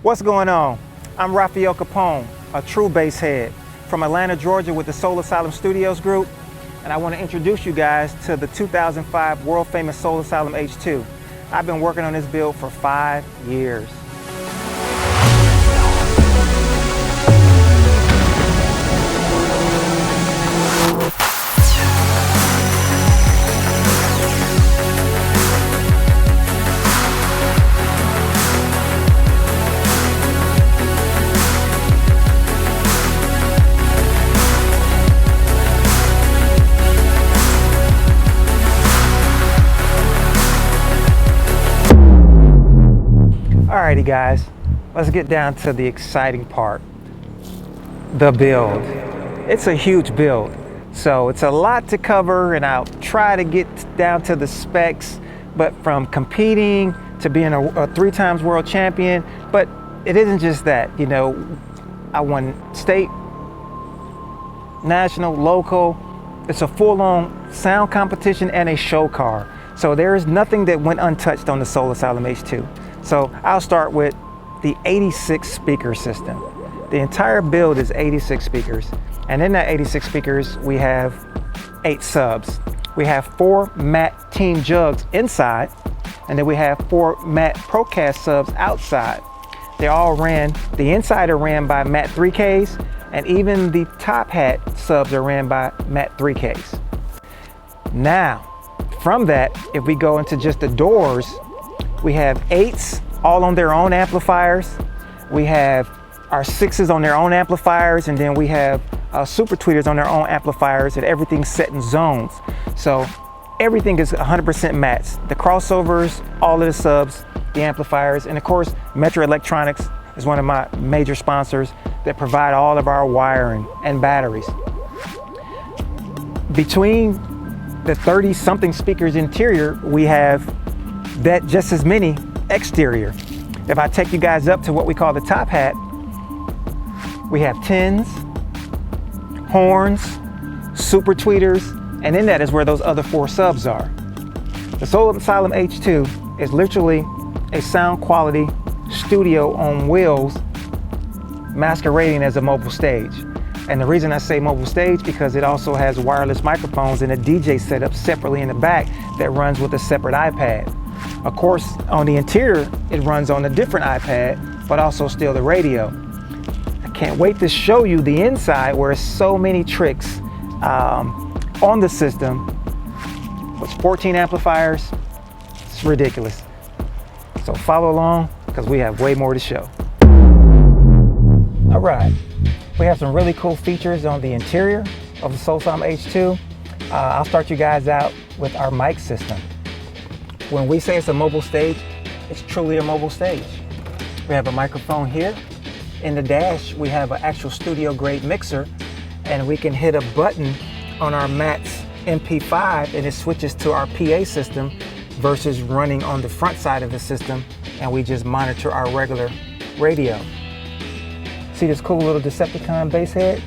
What's going on? I'm Rafael Capone, a true bass head from Atlanta, Georgia with the Soul Asylum Studios group, and I want to introduce you guys to the 2005 world famous Soul Asylum H2. I've been working on this build for 5 years. Alrighty guys, let's get down to the exciting part, the build. It's a huge build, so it's a lot to cover, and I'll try to get down to the specs, but from competing to being a 3 times world champion, but it isn't just that, you know, I won state, national, local. It's a full-on sound competition and a show car. So there is nothing that went untouched on the Soul Asylum H2. So I'll start with the 86 speaker system. The entire build is 86 speakers. And in that 86 speakers, we have 8 subs. We have 4 mat team jugs inside, and then we have 4 mat Procast subs outside. They all ran, the inside are ran by mat 3Ks, and even the top hat subs are ran by mat 3Ks. Now, from that, if we go into just the doors, we have 8s all on their own amplifiers. We have our 6s on their own amplifiers, and then we have super tweeters on their own amplifiers, and everything's set in zones. So everything is 100% mats. The crossovers, all of the subs, the amplifiers, and of course, Metro Electronics is one of my major sponsors that provide all of our wiring and batteries. Between the 30-something speakers interior, we have that just as many exterior. If I take you guys up to what we call the top hat, we have tins, horns, super tweeters, and in that is where those other 4 subs are. The Soul Asylum H2 is literally a sound quality studio on wheels masquerading as a mobile stage. And the reason I say mobile stage, because it also has wireless microphones and a DJ setup separately in the back that runs with a separate iPad. Of course, on the interior, it runs on a different iPad, but also still the radio. I can't wait to show you the inside, where there's so many tricks on the system. With 14 amplifiers, it's ridiculous. So follow along, because we have way more to show. All right, we have some really cool features on the interior of the Soul Asylum H2. I'll start you guys out with our mic system. When we say it's a mobile stage, it's truly a mobile stage. We have a microphone here. In the dash, we have an actual studio grade mixer, and we can hit a button on our Mats MP5 and it switches to our PA system versus running on the front side of the system, and we just monitor our regular radio. See this cool little Decepticon bass head?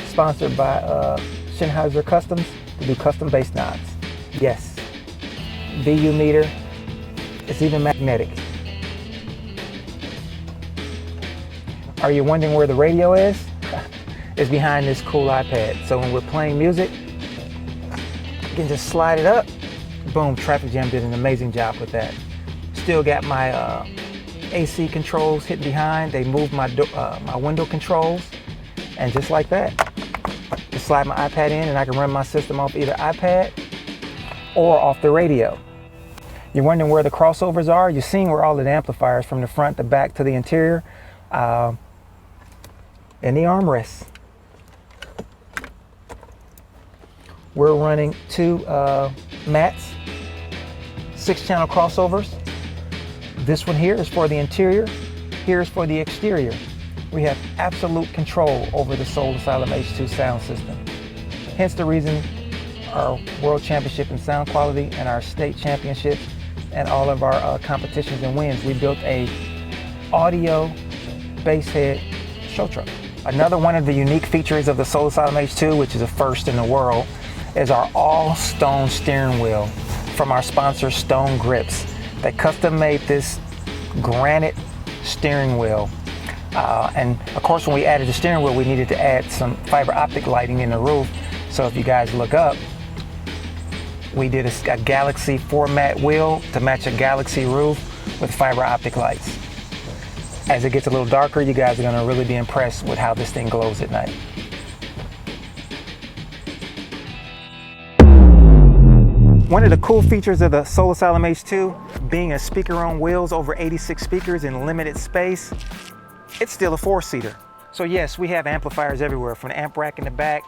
Sponsored by Sennheiser Customs to do custom bass knobs. Yes. VU meter, it's even magnetic. Are you wondering where the radio is? It's behind this cool iPad. So when we're playing music, you can just slide it up. Boom, Traffic Jam did an amazing job with that. Still got my AC controls hidden behind. They moved my window controls, and just like that, just slide my iPad in and I can run my system off either iPad or off the radio. You're wondering where the crossovers are? You're seeing where all of the amplifiers from the front, the back to the interior, and the armrests. We're running 2 mats, 6-channel crossovers. This one here is for the interior, here is for the exterior. We have absolute control over the Soul Asylum H2 sound system. Hence the reason our world championship in sound quality and our state championships and all of our competitions and wins. We built a audio bass head show truck. Another one of the unique features of the Soul Asylum H2, which is a first in the world, is our all stone steering wheel from our sponsor Stone Grips. They custom made this granite steering wheel. And of course, when we added the steering wheel, we needed to add some fiber optic lighting in the roof. So if you guys look up, we did a Galaxy format wheel to match a Galaxy roof with fiber optic lights. As it gets a little darker, you guys are gonna really be impressed with how this thing glows at night. One of the cool features of the Soul Asylum H2, being a speaker on wheels, over 86 speakers in limited space, it's still a 4-seater. So yes, we have amplifiers everywhere, from the amp rack in the back,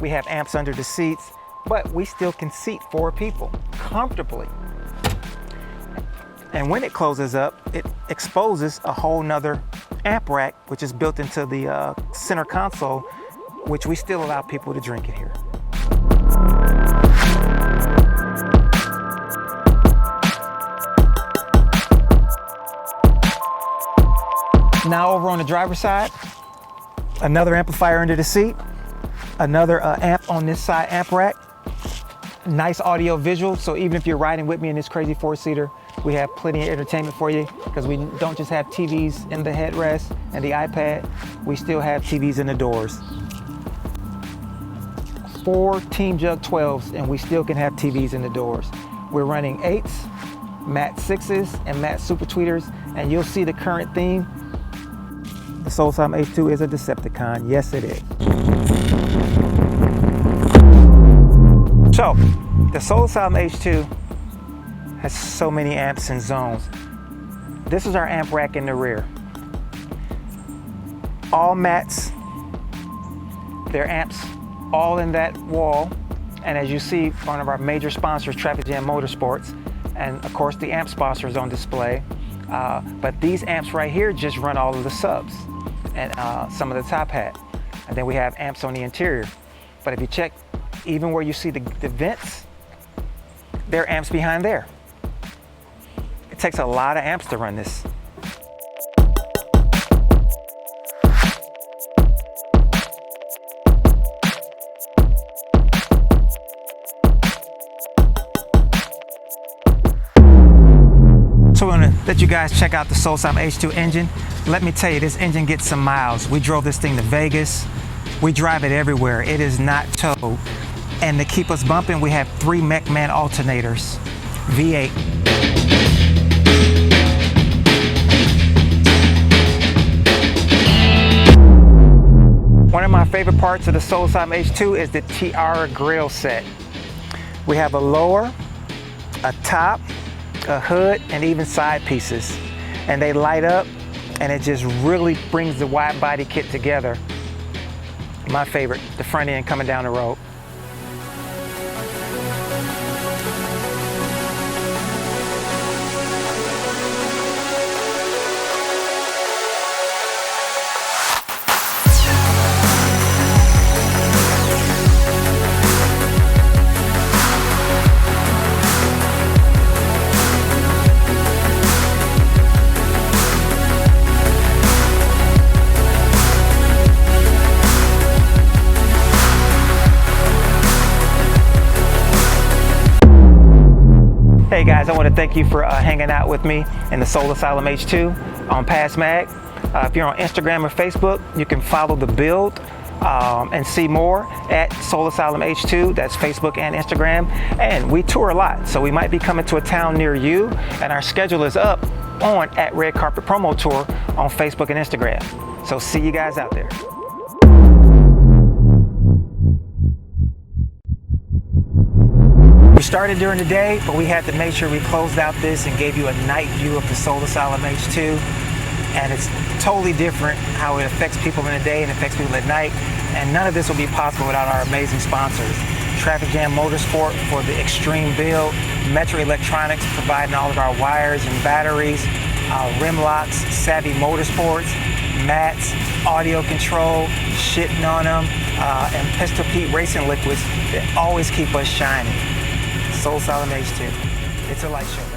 we have amps under the seats, but we still can seat 4 people comfortably. And when it closes up, it exposes a whole nother amp rack, which is built into the center console, which we still allow people to drink in here. Now over on the driver's side, another amplifier under the seat, another amp on this side amp rack. Nice audio visual, so even if you're riding with me in this crazy 4-seater, we have plenty of entertainment for you, because we don't just have TVs in the headrest and the iPad, we still have TVs in the doors. 4 Team Jug 12s, and we still can have TVs in the doors. We're running 8s, Mat 6s, and Mat Super Tweeters, and you'll see the current theme. The Soul Asylum H2 is a Decepticon. Yes, it is. So, the Soul Asylum H2 has so many amps and zones. This is our amp rack in the rear. All mats, they're amps all in that wall. And as you see, one of our major sponsors, Traffic Jam Motorsports, and of course the amp sponsors on display. But these amps right here just run all of the subs and some of the top hat. And then we have amps on the interior. But if you check, even where you see the vents, there are amps behind there. It takes a lot of amps to run this. So we're gonna let you guys check out the Soul Asylum H2 engine. Let me tell you, this engine gets some miles. We drove this thing to Vegas. We drive it everywhere. It is not towed. And to keep us bumping, we have 3 MECA alternators, V8. One of my favorite parts of the Soul Asylum H2 is the Tiara grill set. We have a lower, a top, a hood, and even side pieces. And they light up, and it just really brings the wide body kit together. My favorite, the front end coming down the road. Hey guys, I want to thank you for hanging out with me in the Soul Asylum H2 on PASMAG. If you're on Instagram or Facebook, you can follow the build and see more at Soul Asylum H2. That's Facebook and Instagram. And we tour a lot, so we might be coming to a town near you, and our schedule is up on at Red Carpet Promo Tour on Facebook and Instagram. So see you guys out there. We started during the day, but we had to make sure we closed out this and gave you a night view of the Soul Asylum H2. And it's totally different how it affects people in the day and affects people at night. And none of this would be possible without our amazing sponsors. Traffic Jam Motorsport for the extreme build, Metro Electronics providing all of our wires and batteries, rim locks, Savvy Motorsports, mats, audio control, shitting on them, and Pistol Pete racing liquids that always keep us shining. Soul Asylum H2. It's a light show.